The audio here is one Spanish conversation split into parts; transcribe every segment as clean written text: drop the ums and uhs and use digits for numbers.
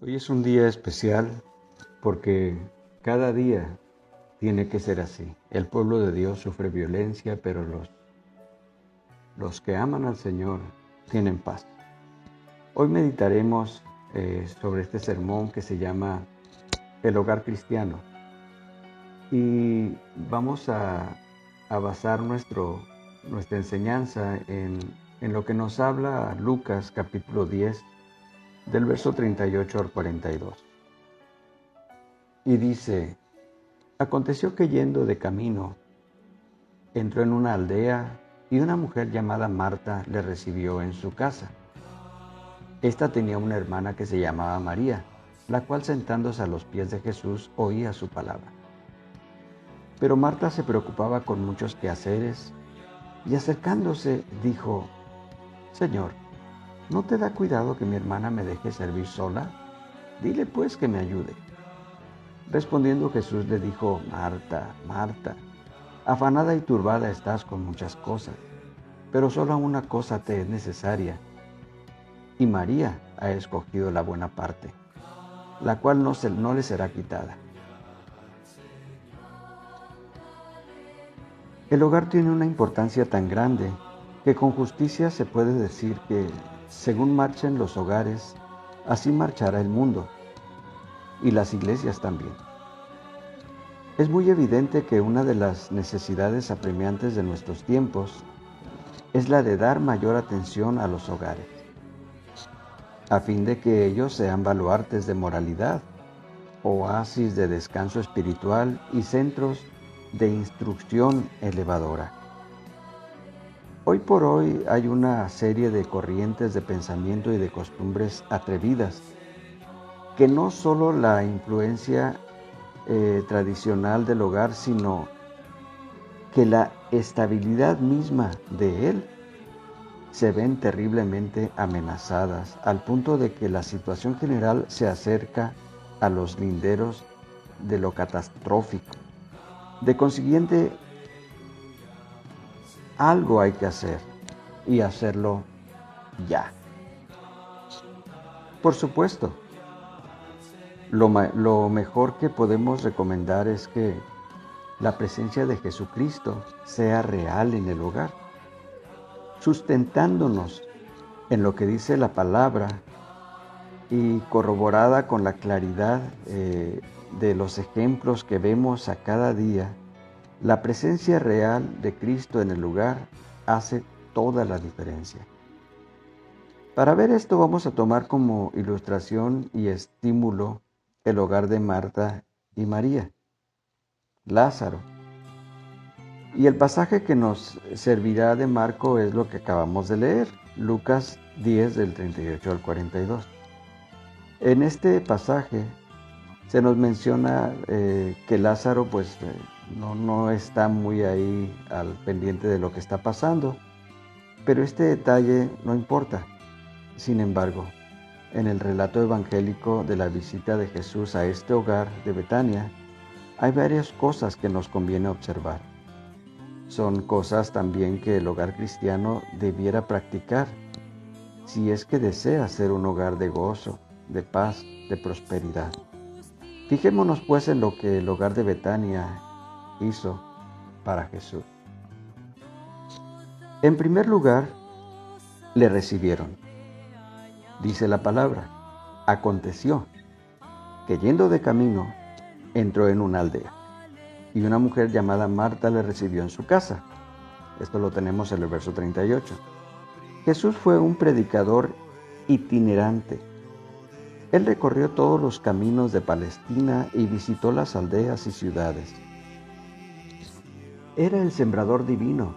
Hoy es un día especial porque cada día tiene que ser así. El pueblo de Dios sufre violencia, pero los que aman al Señor tienen paz. Hoy meditaremos sobre este sermón que se llama El hogar cristiano y vamos a basar nuestra enseñanza en lo que nos habla Lucas capítulo 10 del verso 38 al 42. Y dice: Aconteció que yendo de camino, entró en una aldea y una mujer llamada Marta le recibió en su casa. Esta tenía una hermana que se llamaba María, la cual sentándose a los pies de Jesús oía su palabra. Pero Marta se preocupaba con muchos quehaceres y acercándose dijo: Señor, ¿no te da cuidado que mi hermana me deje servir sola? Dile pues que me ayude. Respondiendo Jesús le dijo: Marta, Marta, afanada y turbada estás con muchas cosas, pero solo una cosa te es necesaria, y María ha escogido la buena parte, la cual no le será quitada. El hogar tiene una importancia tan grande que con justicia se puede decir que, según marchen los hogares, así marchará el mundo, y las iglesias también. Es muy evidente que una de las necesidades apremiantes de nuestros tiempos es la de dar mayor atención a los hogares, a fin de que ellos sean baluartes de moralidad, oasis de descanso espiritual y centros de instrucción elevadora. Hoy por hoy hay una serie de corrientes de pensamiento y de costumbres atrevidas que no solo la influencia tradicional del hogar, sino que la estabilidad misma de él se ven terriblemente amenazadas, al punto de que la situación general se acerca a los linderos de lo catastrófico. De consiguiente, algo hay que hacer y hacerlo ya. Por supuesto, lo mejor que podemos recomendar es que la presencia de Jesucristo sea real en el hogar, sustentándonos en lo que dice la palabra y corroborada con la claridad de los ejemplos que vemos a cada día. La presencia real de Cristo en el lugar hace toda la diferencia. Para ver esto vamos a tomar como ilustración y estímulo el hogar de Marta y María, Lázaro. Y el pasaje que nos servirá de marco es lo que acabamos de leer, Lucas 10 del 38 al 42. En este pasaje se nos menciona que Lázaro no está muy ahí al pendiente de lo que está pasando, pero este detalle no importa. Sin embargo, en el relato evangélico de la visita de Jesús a este hogar de Betania, hay varias cosas que nos conviene observar. Son cosas también que el hogar cristiano debiera practicar si es que desea ser un hogar de gozo, de paz, de prosperidad. Fijémonos pues en lo que el hogar de Betania hizo para Jesús. En primer lugar, le recibieron. Dice la palabra: aconteció que yendo de camino, entró en una aldea, y una mujer llamada Marta le recibió en su casa. Esto lo tenemos en el verso 38. Jesús fue un predicador itinerante. Él recorrió todos los caminos de Palestina y visitó las aldeas y ciudades. Era el sembrador divino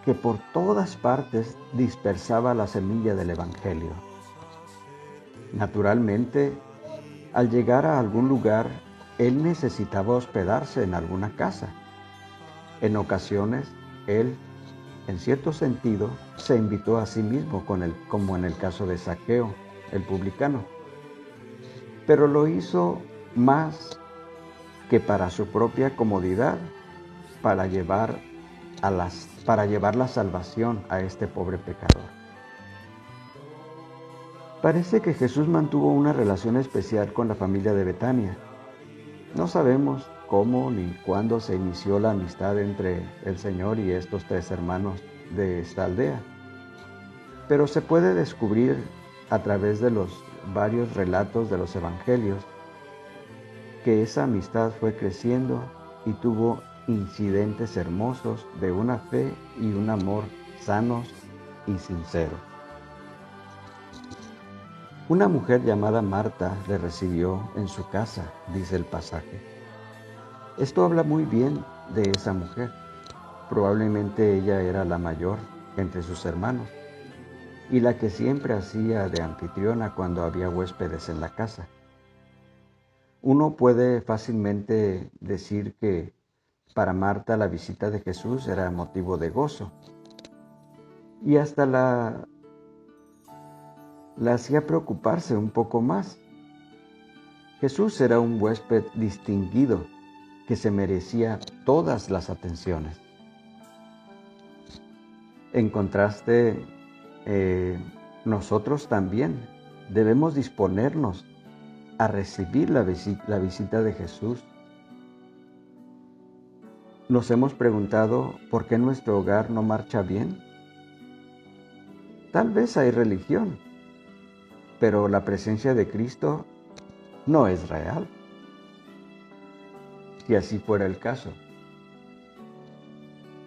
que por todas partes dispersaba la semilla del Evangelio. Naturalmente, al llegar a algún lugar, él necesitaba hospedarse en alguna casa. En ocasiones, él, en cierto sentido, se invitó a sí mismo, como en el caso de Zaqueo, el publicano. Pero lo hizo más que para su propia comodidad, para llevar la salvación a este pobre pecador. Parece que Jesús mantuvo una relación especial con la familia de Betania. No sabemos cómo ni cuándo se inició la amistad entre el Señor y estos 3 hermanos de esta aldea, pero se puede descubrir a través de los varios relatos de los evangelios que esa amistad fue creciendo y tuvo incidentes hermosos de una fe y un amor sanos y sinceros. Una mujer llamada Marta le recibió en su casa, dice el pasaje. Esto habla muy bien de esa mujer. Probablemente ella era la mayor entre sus hermanos y la que siempre hacía de anfitriona cuando había huéspedes en la casa. Uno puede fácilmente decir que para Marta la visita de Jesús era motivo de gozo y hasta la hacía preocuparse un poco más. Jesús era un huésped distinguido que se merecía todas las atenciones. En contraste, nosotros también debemos disponernos a recibir la visita de Jesús. ¿Nos hemos preguntado por qué nuestro hogar no marcha bien? Tal vez hay religión, pero la presencia de Cristo no es real. Si así fuera el caso.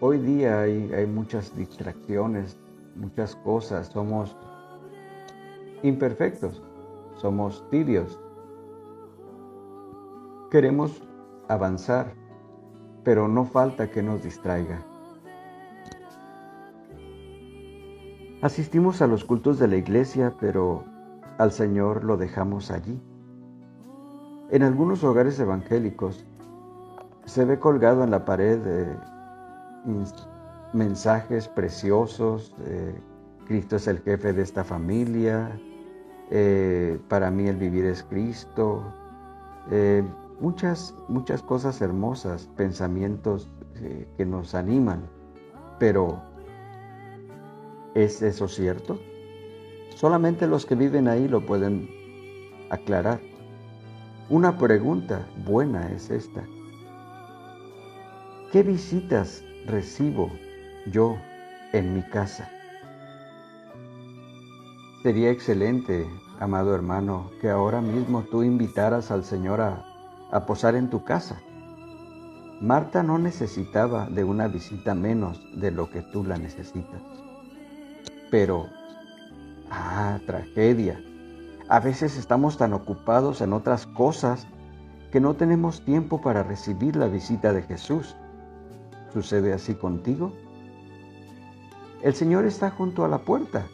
Hoy día hay muchas distracciones, muchas cosas, somos imperfectos, somos tibios. Queremos avanzar, pero no falta que nos distraiga. Asistimos a los cultos de la iglesia, pero al Señor lo dejamos allí. En algunos hogares evangélicos se ve colgado en la pared mensajes preciosos. Cristo es el jefe de esta familia. Para mí el vivir es Cristo. Muchas cosas hermosas, pensamientos que nos animan. Pero ¿es eso cierto? Solamente los que viven ahí lo pueden aclarar. Una pregunta buena es esta. ¿Qué visitas recibo yo en mi casa? Sería excelente, amado hermano, que ahora mismo tú invitaras al Señor a posar en tu casa. Marta no necesitaba de una visita menos de lo que tú la necesitas. Pero, tragedia. A veces estamos tan ocupados en otras cosas que no tenemos tiempo para recibir la visita de Jesús. ¿Sucede así contigo? El Señor está junto a la puerta.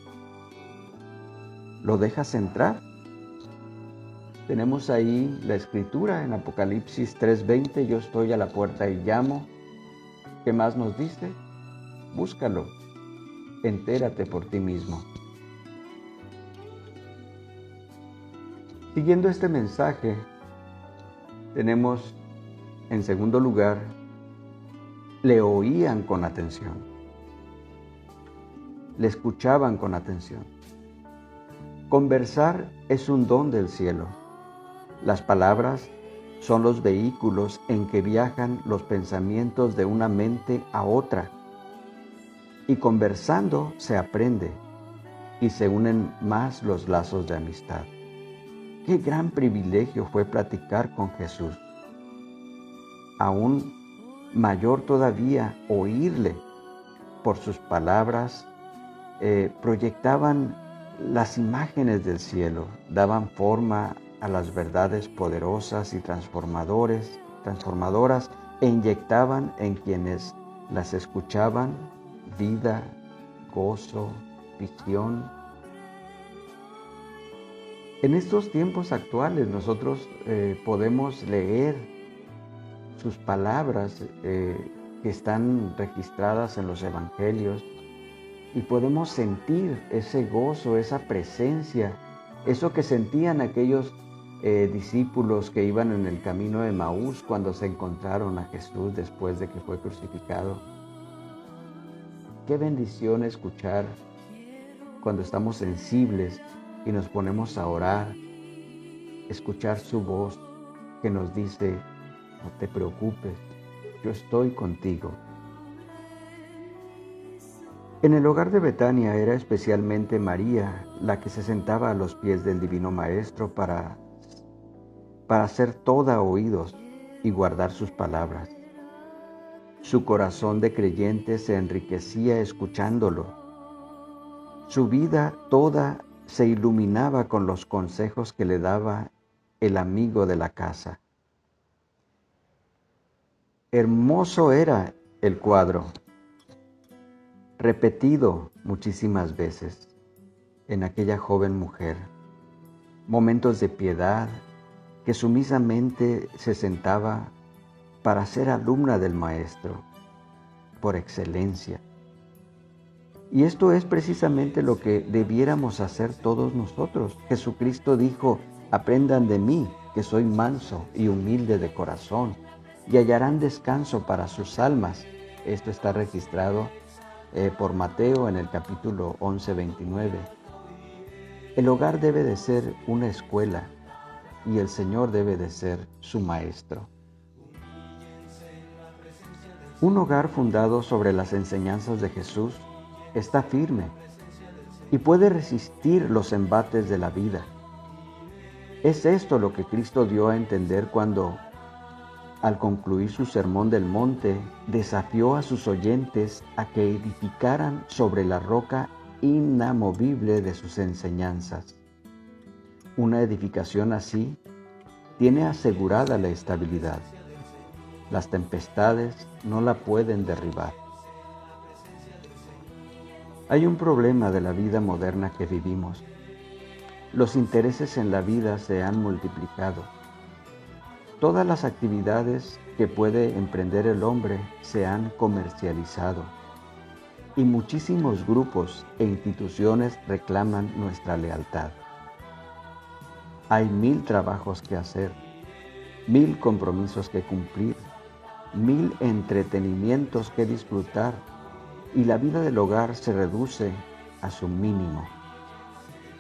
¿Lo dejas entrar? Tenemos ahí la escritura en Apocalipsis 3:20, yo estoy a la puerta y llamo. ¿Qué más nos dice? Búscalo, entérate por ti mismo. Siguiendo este mensaje, tenemos en segundo lugar, le oían con atención, le escuchaban con atención. Conversar es un don del cielo. Las palabras son los vehículos en que viajan los pensamientos de una mente a otra. Y conversando se aprende y se unen más los lazos de amistad. Qué gran privilegio fue platicar con Jesús. Aún mayor todavía oírle. Por sus palabras proyectaban las imágenes del cielo, daban forma a las verdades poderosas y transformadoras e inyectaban en quienes las escuchaban vida, gozo, visión. En estos tiempos actuales nosotros podemos leer sus palabras que están registradas en los evangelios y podemos sentir ese gozo, esa presencia, eso que sentían aquellos discípulos que iban en el camino de Emaús cuando se encontraron a Jesús después de que fue crucificado. Qué bendición escuchar cuando estamos sensibles y nos ponemos a orar, escuchar su voz que nos dice: no te preocupes, yo estoy contigo. En el hogar de Betania era especialmente María la que se sentaba a los pies del Divino Maestro para ser toda oídos y guardar sus palabras. Su corazón de creyente se enriquecía escuchándolo. Su vida toda se iluminaba con los consejos que le daba el amigo de la casa. Hermoso era el cuadro, repetido muchísimas veces en aquella joven mujer. Momentos de piedad, que sumisamente se sentaba para ser alumna del Maestro, por excelencia. Y esto es precisamente lo que debiéramos hacer todos nosotros. Jesucristo dijo: aprendan de mí, que soy manso y humilde de corazón, y hallarán descanso para sus almas. Esto está registrado por Mateo en el capítulo 11, 29. El hogar debe de ser una escuela y el Señor debe de ser su maestro. Un hogar fundado sobre las enseñanzas de Jesús está firme y puede resistir los embates de la vida. Es esto lo que Cristo dio a entender cuando, al concluir su sermón del monte, desafió a sus oyentes a que edificaran sobre la roca inamovible de sus enseñanzas. Una edificación así tiene asegurada la estabilidad. Las tempestades no la pueden derribar. Hay un problema de la vida moderna que vivimos. Los intereses en la vida se han multiplicado. Todas las actividades que puede emprender el hombre se han comercializado y muchísimos grupos e instituciones reclaman nuestra lealtad. Hay 1000 trabajos que hacer, 1000 compromisos que cumplir, 1000 entretenimientos que disfrutar, y la vida del hogar se reduce a su mínimo.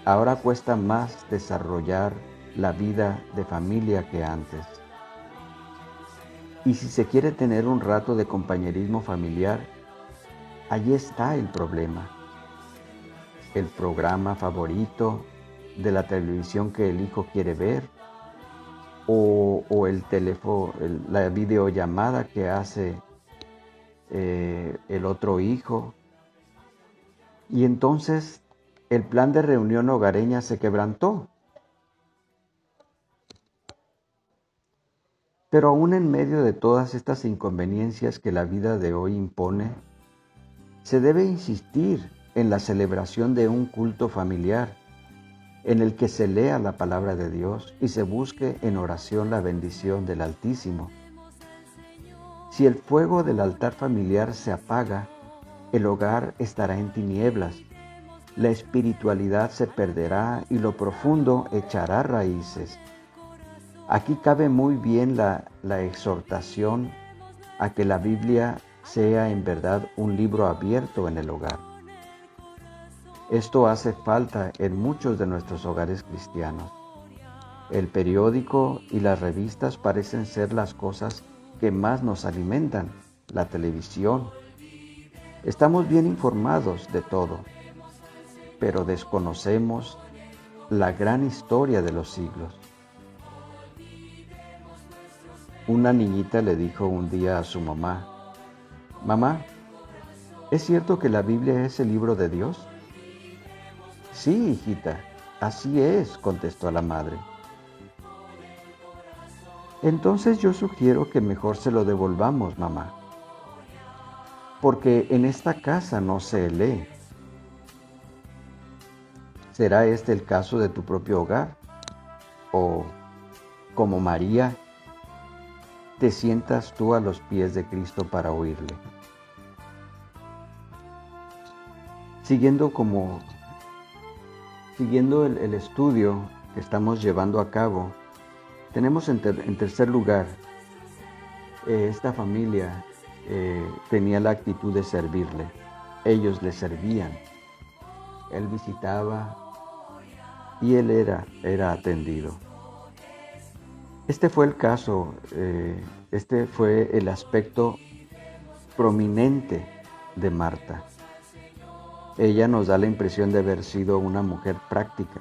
Ahora cuesta más desarrollar la vida de familia que antes. Y si se quiere tener un rato de compañerismo familiar, allí está el problema. El programa favorito de la televisión que el hijo quiere ver, o el teléfono, la videollamada que hace el otro hijo. Y entonces el plan de reunión hogareña se quebrantó. Pero aún en medio de todas estas inconveniencias que la vida de hoy impone, se debe insistir en la celebración de un culto familiar, en el que se lea la palabra de Dios y se busque en oración la bendición del Altísimo. Si el fuego del altar familiar se apaga, el hogar estará en tinieblas, la espiritualidad se perderá y lo profundo echará raíces. Aquí cabe muy bien la exhortación a que la Biblia sea en verdad un libro abierto en el hogar. Esto hace falta en muchos de nuestros hogares cristianos. El periódico y las revistas parecen ser las cosas que más nos alimentan, la televisión. Estamos bien informados de todo, pero desconocemos la gran historia de los siglos. Una niñita le dijo un día a su mamá: «Mamá, ¿es cierto que la Biblia es el libro de Dios?». «Sí, hijita, así es», contestó la madre. «Entonces yo sugiero que mejor se lo devolvamos, mamá, porque en esta casa no se lee. ¿Será este el caso de tu propio hogar? ¿O, como María, te sientas tú a los pies de Cristo para oírle?». Siguiendo el estudio que estamos llevando a cabo, tenemos en tercer lugar, esta familia tenía la actitud de servirle. Ellos le servían. Él visitaba y él era atendido. Este fue el caso, este fue el aspecto prominente de Marta. Ella nos da la impresión de haber sido una mujer práctica.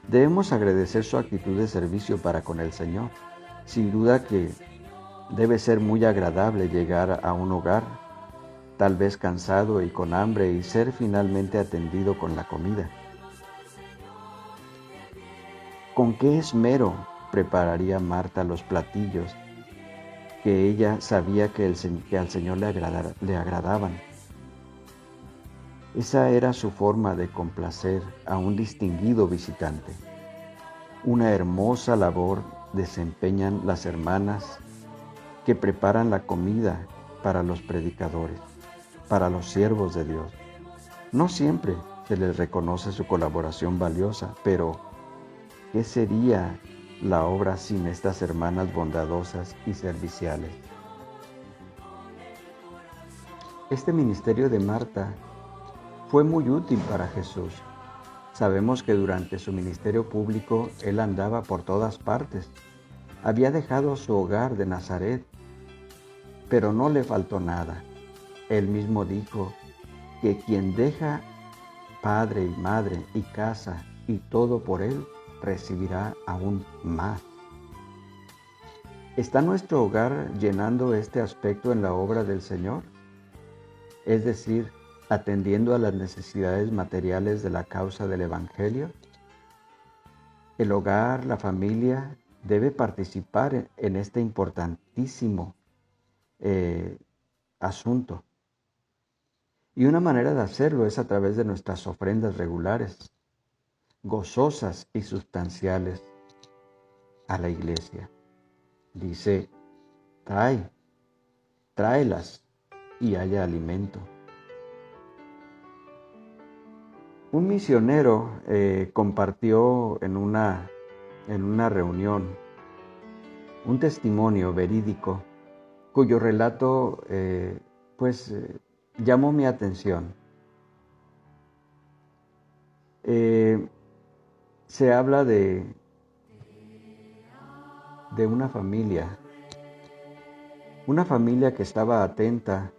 Debemos agradecer su actitud de servicio para con el Señor. Sin duda que debe ser muy agradable llegar a un hogar, tal vez cansado y con hambre, y ser finalmente atendido con la comida. ¿Con qué esmero prepararía Marta los platillos que ella sabía que al Señor le agradaban? Esa era su forma de complacer a un distinguido visitante. Una hermosa labor desempeñan las hermanas que preparan la comida para los predicadores, para los siervos de Dios. No siempre se les reconoce su colaboración valiosa, pero ¿qué sería la obra sin estas hermanas bondadosas y serviciales? Este ministerio de Marta fue muy útil para Jesús. Sabemos que durante su ministerio público él andaba por todas partes. Había dejado su hogar de Nazaret, pero no le faltó nada. Él mismo dijo que quien deja padre y madre y casa y todo por él, recibirá aún más. ¿Está nuestro hogar llenando este aspecto en la obra del Señor? Es decir, atendiendo a las necesidades materiales de la causa del Evangelio. El hogar, la familia, debe participar en este importantísimo asunto. Y una manera de hacerlo es a través de nuestras ofrendas regulares, gozosas y sustanciales a la iglesia. Dice, tráelas y haya alimento. Un misionero compartió en una reunión un testimonio verídico cuyo relato llamó mi atención. Se habla de una familia que estaba atenta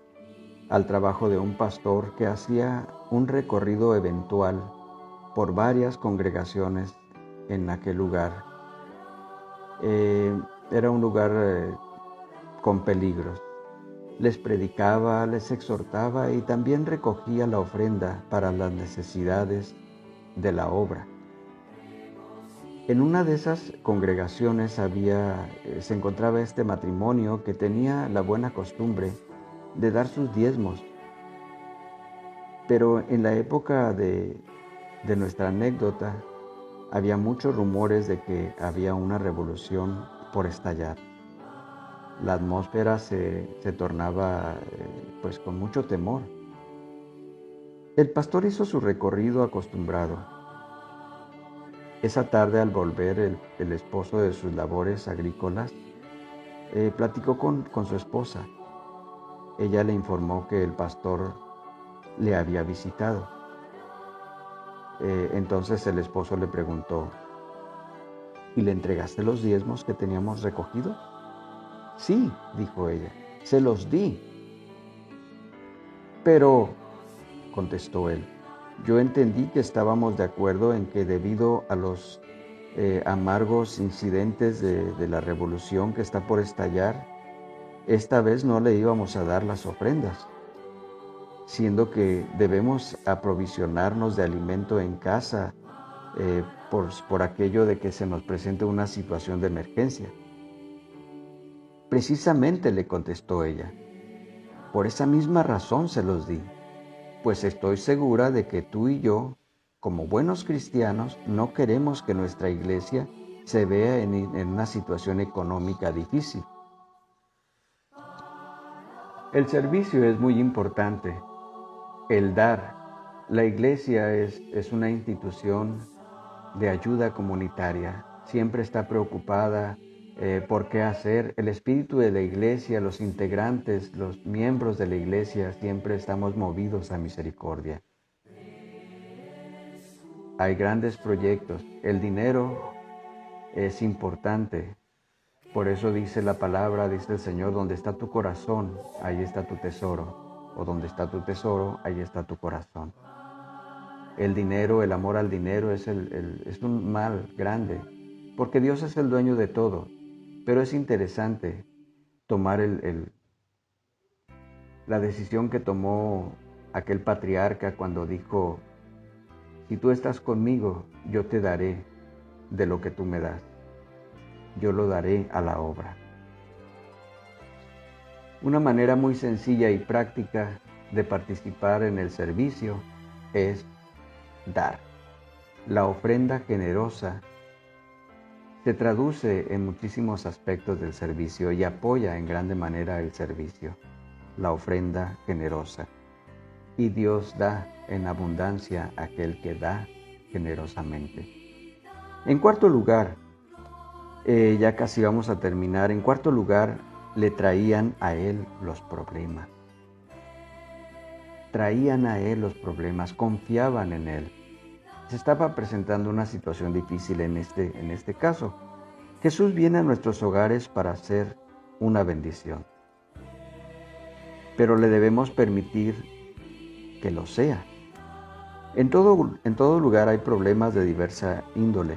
al trabajo de un pastor que hacía un recorrido eventual por varias congregaciones en aquel lugar. Era un lugar con peligros. Les predicaba, les exhortaba y también recogía la ofrenda para las necesidades de la obra. En una de esas congregaciones se encontraba este matrimonio que tenía la buena costumbre de dar sus diezmos. Pero en la época de nuestra anécdota, había muchos rumores de que había una revolución por estallar. La atmósfera se tornaba con mucho temor. El pastor hizo su recorrido acostumbrado. Esa tarde, al volver el esposo de sus labores agrícolas, platicó con su esposa. Ella le informó que el pastor le había visitado. Entonces el esposo le preguntó, ¿y le entregaste los diezmos que teníamos recogidos? Sí, dijo ella, se los di. Pero, contestó él, yo entendí que estábamos de acuerdo en que debido a los amargos incidentes de la revolución que está por estallar, esta vez no le íbamos a dar las ofrendas, siendo que debemos aprovisionarnos de alimento en casa por aquello de que se nos presente una situación de emergencia. Precisamente, le contestó ella, por esa misma razón se los di, pues estoy segura de que tú y yo, como buenos cristianos, no queremos que nuestra iglesia se vea en una situación económica difícil. El servicio es muy importante, el dar. La iglesia es una institución de ayuda comunitaria, siempre está preocupada por qué hacer. El espíritu de la iglesia, los integrantes, los miembros de la iglesia, siempre estamos movidos a misericordia. hay grandes proyectos. El dinero es importante. Por eso dice la palabra, dice el Señor, donde está tu corazón, ahí está tu tesoro. O donde está tu tesoro, ahí está tu corazón. El dinero, el amor al dinero es un mal grande, porque Dios es el dueño de todo. Pero es interesante tomar la decisión que tomó aquel patriarca cuando dijo: si tú estás conmigo, yo te daré de lo que tú me das. Yo lo daré a la obra. Una manera muy sencilla y práctica de participar en el servicio es dar. La ofrenda generosa se traduce en muchísimos aspectos del servicio y apoya en grande manera el servicio. La ofrenda generosa. Y Dios da en abundancia a aquel que da generosamente. En cuarto lugar, ya casi vamos a terminar, en cuarto lugar, le traían a él los problemas. Traían a él los problemas, confiaban en él. Se estaba presentando una situación difícil en este caso. Jesús viene a nuestros hogares para ser una bendición, pero le debemos permitir que lo sea. En todo lugar hay problemas de diversa índole.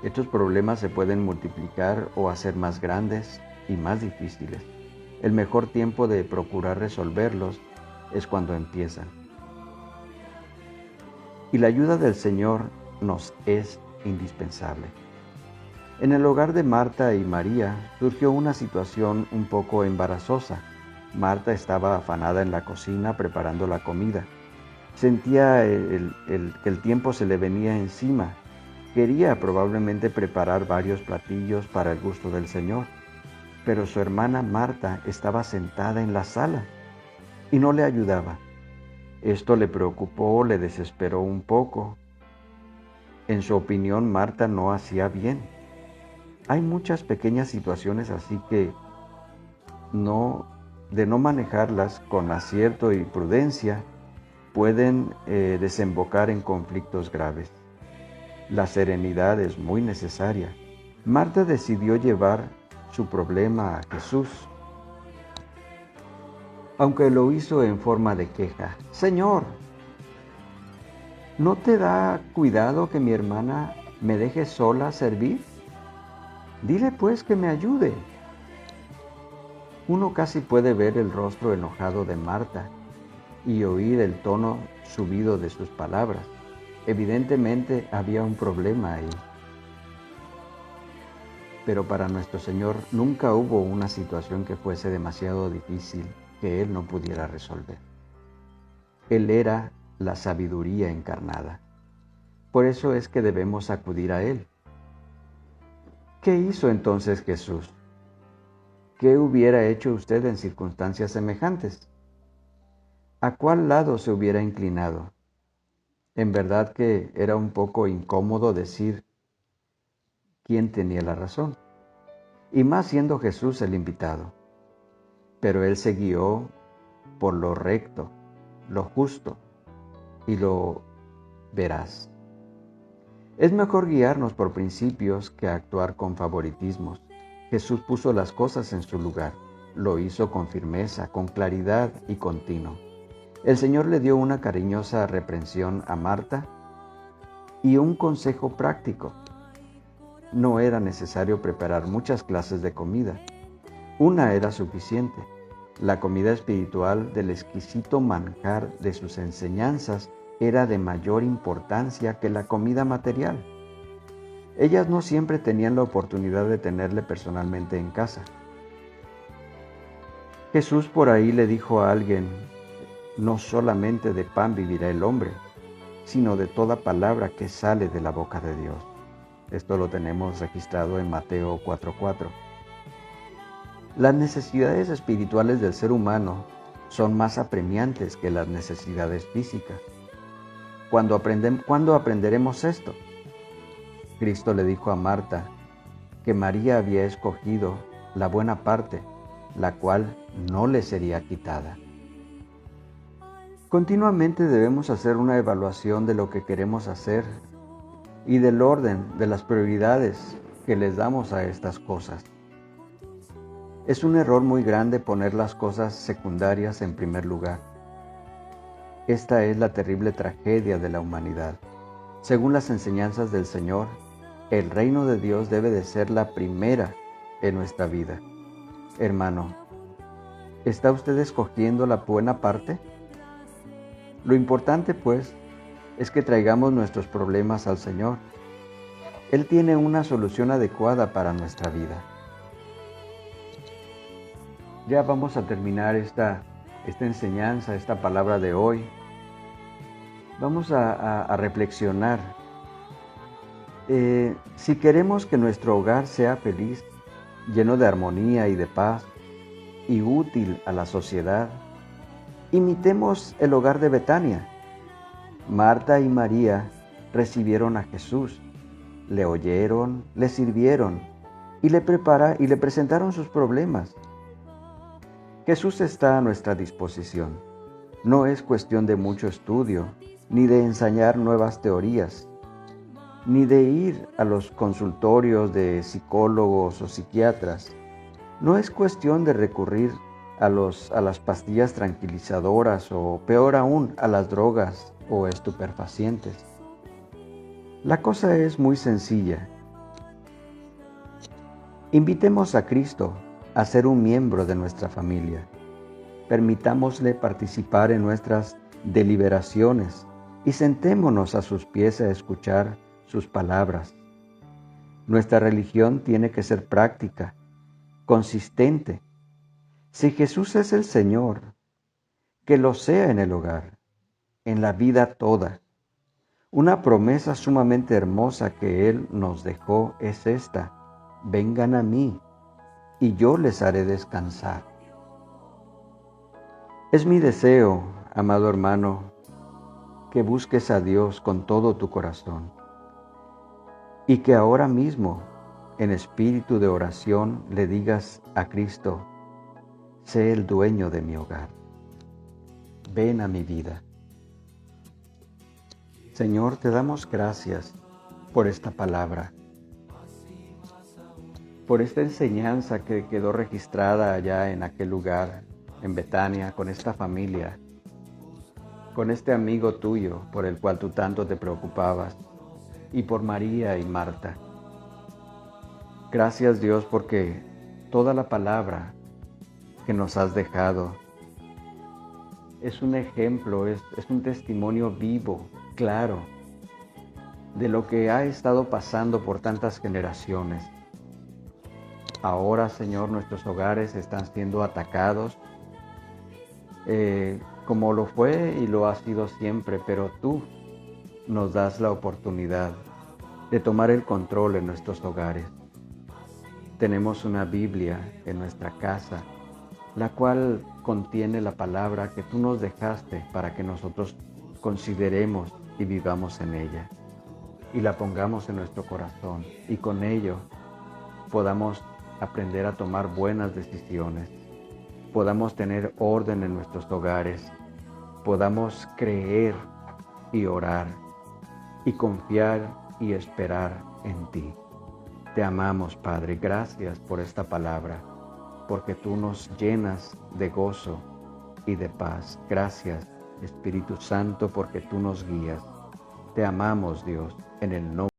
Estos problemas se pueden multiplicar o hacer más grandes y más difíciles. El mejor tiempo de procurar resolverlos es cuando empiezan. Y la ayuda del Señor nos es indispensable. En el hogar de Marta y María surgió una situación un poco embarazosa. Marta estaba afanada en la cocina preparando la comida. Sentía que el tiempo se le venía encima. Quería probablemente preparar varios platillos para el gusto del Señor, pero su hermana Marta estaba sentada en la sala y no le ayudaba. Esto le preocupó, le desesperó un poco. En su opinión, Marta no hacía bien. Hay muchas pequeñas situaciones así que de no manejarlas con acierto y prudencia, pueden desembocar en conflictos graves. La serenidad es muy necesaria. Marta decidió llevar su problema a Jesús, aunque lo hizo en forma de queja. Señor, ¿no te da cuidado que mi hermana me deje sola servir? Dile pues que me ayude. Uno casi puede ver el rostro enojado de Marta y oír el tono subido de sus palabras. Evidentemente había un problema ahí. Pero para nuestro Señor nunca hubo una situación que fuese demasiado difícil que Él no pudiera resolver. Él era la sabiduría encarnada. Por eso es que debemos acudir a Él. ¿Qué hizo entonces Jesús? ¿Qué hubiera hecho usted en circunstancias semejantes? ¿A cuál lado se hubiera inclinado? En verdad que era un poco incómodo decir quién tenía la razón, y más siendo Jesús el invitado. Pero Él se guió por lo recto, lo justo y lo veraz. Es mejor guiarnos por principios que actuar con favoritismos. Jesús puso las cosas en su lugar, lo hizo con firmeza, con claridad y continuo. El Señor le dio una cariñosa reprensión a Marta y un consejo práctico. No era necesario preparar muchas clases de comida. Una era suficiente. La comida espiritual del exquisito manjar de sus enseñanzas era de mayor importancia que la comida material. Ellas no siempre tenían la oportunidad de tenerle personalmente en casa. Jesús por ahí le dijo a alguien: no solamente de pan vivirá el hombre, sino de toda palabra que sale de la boca de Dios. Esto lo tenemos registrado en Mateo 4:4. Las necesidades espirituales del ser humano son más apremiantes que las necesidades físicas. ¿Cuándo aprenderemos esto? Cristo le dijo a Marta que María había escogido la buena parte, la cual no le sería quitada. Continuamente debemos hacer una evaluación de lo que queremos hacer y del orden de las prioridades que les damos a estas cosas. Es un error muy grande poner las cosas secundarias en primer lugar. Esta es la terrible tragedia de la humanidad. Según las enseñanzas del Señor, el reino de Dios debe de ser la primera en nuestra vida. Hermano, ¿está usted escogiendo la buena parte? Lo importante, pues, es que traigamos nuestros problemas al Señor. Él tiene una solución adecuada para nuestra vida. Ya vamos a terminar esta enseñanza, esta palabra de hoy. Vamos a reflexionar. Si queremos que nuestro hogar sea feliz, lleno de armonía y de paz, y útil a la sociedad, imitemos el hogar de Betania. Marta y María recibieron a Jesús, le oyeron, le sirvieron y le presentaron sus problemas. Jesús está a nuestra disposición. No es cuestión de mucho estudio, ni de ensayar nuevas teorías, ni de ir a los consultorios de psicólogos o psiquiatras. No es cuestión de recurrir a las pastillas tranquilizadoras o, peor aún, a las drogas o estupefacientes. La cosa es muy sencilla. Invitemos a Cristo a ser un miembro de nuestra familia. Permitámosle participar en nuestras deliberaciones y sentémonos a sus pies a escuchar sus palabras. Nuestra religión tiene que ser práctica, consistente. Si Jesús es el Señor, que lo sea en el hogar, en la vida toda. Una promesa sumamente hermosa que Él nos dejó es esta: vengan a mí y yo les haré descansar. Es mi deseo, amado hermano, que busques a Dios con todo tu corazón y que ahora mismo, en espíritu de oración, le digas a Cristo: sé el dueño de mi hogar. Ven a mi vida. Señor, te damos gracias por esta palabra, por esta enseñanza que quedó registrada allá en aquel lugar, en Betania, con esta familia, con este amigo tuyo por el cual tú tanto te preocupabas, y por María y Marta. Gracias, Dios, porque toda la palabra que nos has dejado es un ejemplo, es un testimonio vivo, claro, de lo que ha estado pasando por tantas generaciones. Ahora, Señor, nuestros hogares están siendo atacados, como lo fue y lo ha sido siempre, pero tú nos das la oportunidad de tomar el control en nuestros hogares. Tenemos una Biblia en nuestra casa, la cual contiene la palabra que tú nos dejaste para que nosotros consideremos y vivamos en ella, y la pongamos en nuestro corazón, y con ello podamos aprender a tomar buenas decisiones, podamos tener orden en nuestros hogares, podamos creer y orar y confiar y esperar en ti. Te amamos, Padre. Gracias por esta palabra, porque tú nos llenas de gozo y de paz. Gracias, Espíritu Santo, porque tú nos guías. Te amamos, Dios, en el nombre